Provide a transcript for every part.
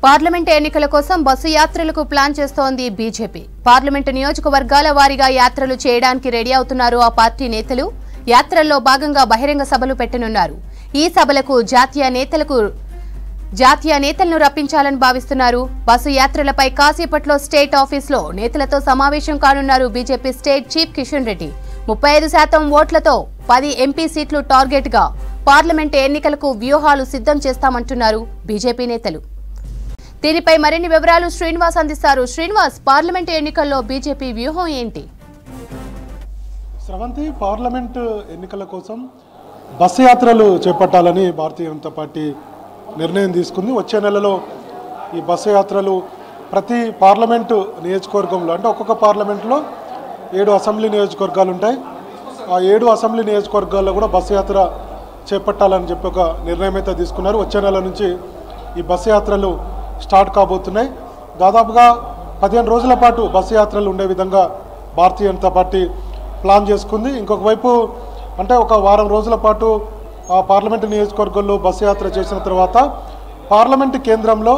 Parliament ఎన్నికల కోసం bus యాత్రలకు ప్లాన్ చేస్తోంది బీజేపీ. పార్లమెంట్ నియోజకవర్గాల వారీగా యాత్రలు చేయడానికి రెడీ అవుతున్నారు ఆ పార్టీ నేతలు. యాత్రల్లో భాగంగా బహిరంగ సభలు పెట్టనున్నారు. ఈ సభలకు జాతీయ నేతలను రప్పించాలని భావిస్తున్నారు. బస్సు యాత్రలపై కాసేపట్లో స్టేట్ ఆఫీసులో నేతలతో సమావేశం కానున్నారు BJP state chief Kishan Reddy. 35% ఓట్లతో 10 ఎంపీ సీట్లు టార్గెట్ గా పార్లమెంట్ ఎన్నికలకు వ్యూహాలు సిద్ధం చేస్తామంటున్నారు బీజేపీ నేతలు. దీనిపై మరిన్ని వివరాలు శ్రీనివాస్ అందిస్తారు. శ్రీనివాస్, పార్లమెంట్ ఎన్నికల్లో బీజేపీ వ్యూహం ఏంటి? స్రవంతి, పార్లమెంట్ ఎన్నికల కోసం బస్సు యాత్రలు చేపట్టాలని భారతీయ జనతా పార్టీ నిర్ణయం తీసుకుంది. వచ్చే నెలలో ఈ బస్సు యాత్రలు ప్రతి పార్లమెంటు నియోజకవర్గంలో, అంటే ఒక్కొక్క పార్లమెంట్లో 7 అసెంబ్లీ నియోజకవర్గాలు ఉంటాయి. ఆ 7 అసెంబ్లీ నియోజకవర్గాల్లో కూడా బస్సు యాత్ర చేపట్టాలని చెప్పి ఒక నిర్ణయం అయితే తీసుకున్నారు. వచ్చే నెల నుంచి ఈ బస్సు యాత్రలు స్టార్ట్ కాబోతున్నాయి. దాదాపుగా 15 రోజుల పాటు బస్సు యాత్రలు ఉండే విధంగా భారతీయ జనతా పార్టీ ప్లాన్ చేసుకుంది. ఇంకొక వైపు అంటే ఒక వారం రోజుల పాటు ఆ పార్లమెంటు నియోజకవర్గంలో బస్సు యాత్ర చేసిన తర్వాత పార్లమెంటు కేంద్రంలో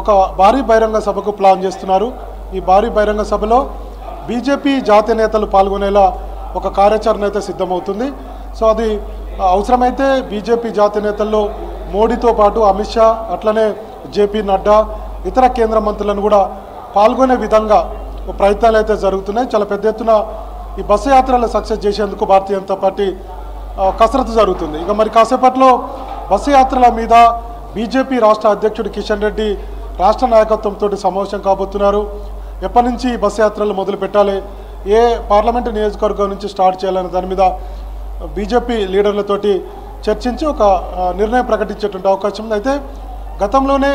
ఒక భారీ బహిరంగ సభకు ప్లాన్ చేస్తున్నారు. ఈ భారీ బహిరంగ సభలో బీజేపీ జాతీయ నేతలు పాల్గొనేలా ఒక కార్యాచరణ అయితే సిద్ధమవుతుంది. సో అది అవసరమైతే బీజేపీ జాతీయ నేతల్లో మోడీతో పాటు అమిత్ షా, అట్లనే జేపీ నడ్డా, ఇతర కేంద్ర మంత్రులను కూడా పాల్గొనే విధంగా ప్రయత్నాలు అయితే జరుగుతున్నాయి. చాలా పెద్ద ఎత్తున ఈ బస్సు యాత్రలు సక్సెస్ చేసేందుకు భారతీయ జనతా పార్టీ కసరత్తు జరుగుతుంది. ఇక మరి కాసేపట్లో బస్సు యాత్రల మీద బీజేపీ రాష్ట్ర అధ్యక్షుడు కిషన్ రెడ్డి రాష్ట్ర నాయకత్వంతో సమావేశం కాబోతున్నారు. ఎప్పటి నుంచి బస్సు యాత్రలు మొదలు పెట్టాలి, ఏ పార్లమెంటు నియోజకవర్గం నుంచి స్టార్ట్ చేయాలనే దాని మీద బీజేపీ లీడర్లతోటి చర్చించి ఒక నిర్ణయం ప్రకటించేటువంటి అవకాశం ఉంది. అయితే గతంలోనే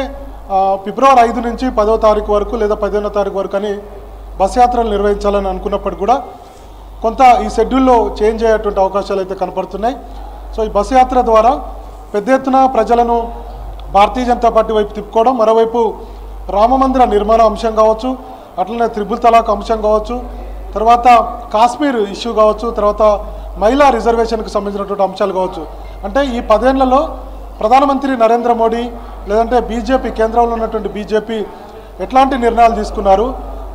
ఫిబ్రవరి 5 నుంచి 10వ తారీఖు వరకు లేదా 15వ తారీఖు వరకు అని బస్ యాత్రలు నిర్వహించాలని అనుకున్నప్పుడు కూడా కొంత ఈ షెడ్యూల్లో చేంజ్ అయ్యేటువంటి అవకాశాలు అయితే కనపడుతున్నాయి. సో ఈ బస్ యాత్ర ద్వారా పెద్ద ఎత్తున ప్రజలను భారతీయ జనతా పార్టీ వైపు తిప్పుకోవడం, మరోవైపు రామమందిర నిర్మాణ అంశం కావచ్చు, అట్లనే త్రిపుల్ తలాక్ అంశం కావచ్చు, తర్వాత కాశ్మీర్ ఇష్యూ కావచ్చు, తర్వాత మహిళా రిజర్వేషన్కి సంబంధించినటువంటి అంశాలు కావచ్చు. అంటే ఈ 10 ఏళ్లలో ప్రధానమంత్రి నరేంద్ర మోడీ లేదంటే బీజేపీ, కేంద్రంలో ఉన్నటువంటి బీజేపీ ఎట్లాంటి నిర్ణయాలు తీసుకున్నారు,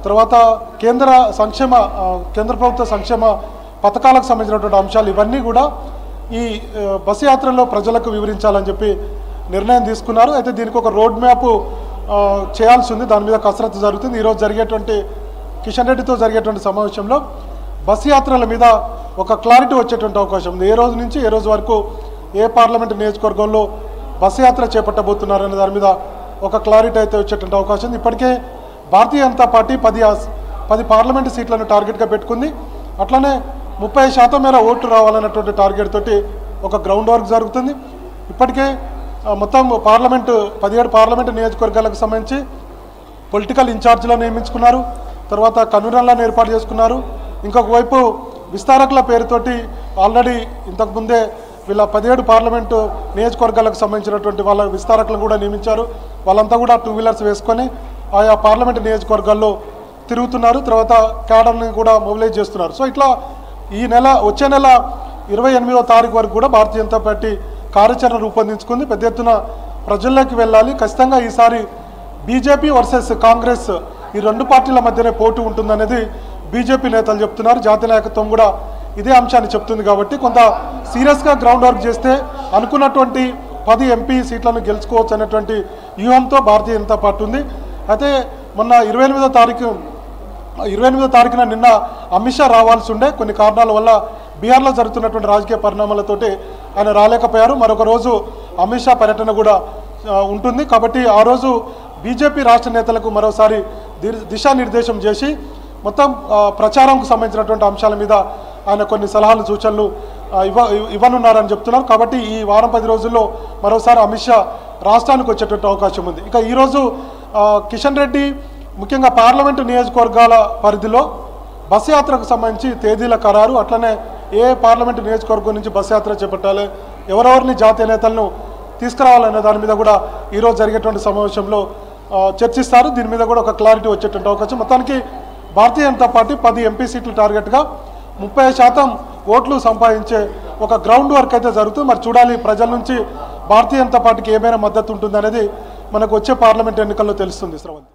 తర్వాత కేంద్ర ప్రభుత్వ సంక్షేమ పథకాలకు సంబంధించినటువంటి అంశాలు ఇవన్నీ కూడా ఈ బస్సు యాత్రలో ప్రజలకు వివరించాలని చెప్పి నిర్ణయం తీసుకున్నారు. అయితే దీనికి ఒక రోడ్ మ్యాప్ చేయాల్సి ఉంది. దాని మీద కసరత్తు జరుగుతుంది. ఈరోజు జరిగేటువంటి కిషన్ రెడ్డితో జరిగేటువంటి సమావేశంలో బస్సు యాత్రల మీద ఒక క్లారిటీ వచ్చేటువంటి అవకాశం ఉంది. ఏ రోజు నుంచి ఏ రోజు వరకు ఏ పార్లమెంటు నియోజకవర్గంలో బస్సు యాత్ర చేపట్టబోతున్నారనే దాని మీద ఒక క్లారిటీ అయితే వచ్చేటువంటి అవకాశం ఉంది. ఇప్పటికే భారతీయ జనతా పార్టీ 10 పార్లమెంటు సీట్లను టార్గెట్గా పెట్టుకుంది. అట్లనే 30% మేర ఓట్లు రావాలన్నటువంటి టార్గెట్ తోటి ఒక గ్రౌండ్ వర్క్ జరుగుతుంది. ఇప్పటికే మొత్తం 17 పార్లమెంటు నియోజకవర్గాలకు సంబంధించి పొలిటికల్ ఇన్ఛార్జ్లను నియమించుకున్నారు. తర్వాత కన్వీనర్లను ఏర్పాటు చేసుకున్నారు. ఇంకొక వైపు విస్తారకుల పేరుతోటి ఆల్రెడీ ఇంతకుముందే వీళ్ళ 17 పార్లమెంటు నియోజకవర్గాలకు సంబంధించినటువంటి వాళ్ళ విస్తారకులను కూడా నియమించారు. వాళ్ళంతా కూడా 2 వీలర్స్ వేసుకొని ఆయా పార్లమెంటు నియోజకవర్గాల్లో తిరుగుతున్నారు. తర్వాత క్యాడర్ని కూడా మొబిలైజ్ చేస్తున్నారు. సో ఇట్లా వచ్చే నెల 28వ తారీఖు వరకు కూడా భారతీయ జనతా పార్టీ కార్యాచరణ రూపొందించుకుంది. పెద్ద ఎత్తున ప్రజల్లోకి వెళ్ళాలి. ఖచ్చితంగా ఈసారి బీజేపీ వర్సెస్ కాంగ్రెస్ ఈ 2 పార్టీల మధ్యనే పోటీ ఉంటుందనేది బీజేపీ నేతలు చెప్తున్నారు. జాతీయ నాయకత్వం కూడా ఇదే అంశాన్ని చెప్తుంది. కాబట్టి కొంత సీరియస్గా గ్రౌండ్ వర్క్ చేస్తే అనుకున్నటువంటి 10 ఎంపీ సీట్లను గెలుచుకోవచ్చు అనేటువంటి వ్యూహంతో భారతీయ జనతా పార్టీ ఉంది. అయితే మొన్న 28వ తారీఖున నిన్న అమిత్ షా రావాల్సి ఉండే, కొన్ని కారణాల వల్ల బీహార్లో జరుగుతున్నటువంటి రాజకీయ పరిణామాలతోటి ఆయన రాలేకపోయారు. మరొక రోజు అమిత్ షా పర్యటన కూడా ఉంటుంది. కాబట్టి ఆ రోజు బీజేపీ రాష్ట్ర నేతలకు మరోసారి దిశానిర్దేశం చేసి మొత్తం ప్రచారంకు సంబంధించినటువంటి అంశాల మీద ఆయన కొన్ని సలహాలు, సూచనలు ఇవ్వనున్నారని చెప్తున్నారు. కాబట్టి ఈ వారం 10 రోజుల్లో మరోసారి అమిత్ షా రాష్ట్రానికి వచ్చేటువంటి అవకాశం ఉంది. ఇక ఈరోజు కిషన్ రెడ్డి ముఖ్యంగా పార్లమెంటు నియోజకవర్గాల పరిధిలో బస్సు యాత్రకు సంబంధించి తేదీల ఖరారు, అట్లనే ఏ పార్లమెంటు నియోజకవర్గం నుంచి బస్సు యాత్ర చేపట్టాలి, ఎవరెవరిని జాతీయ నేతలను తీసుకురావాలనే దాని మీద కూడా ఈరోజు జరిగేటువంటి సమావేశంలో చర్చిస్తారు. దీని మీద కూడా ఒక క్లారిటీ వచ్చేటువంటి అవకాశం. మొత్తానికి భారతీయ జనతా పార్టీ 10 ఎంపీ సీట్ల టార్గెట్గా 30% ఓట్లు సంపాదించే ఒక గ్రౌండ్ వర్క్ అయితే జరుగుతుంది. మరి చూడాలి ప్రజల నుంచి భారతీయ జనతా పార్టీకి ఏమైనా మద్దతు ఉంటుందనేది మనకు వచ్చే పార్లమెంట్ ఎన్నికల్లో తెలుస్తుంది శ్రవంత్.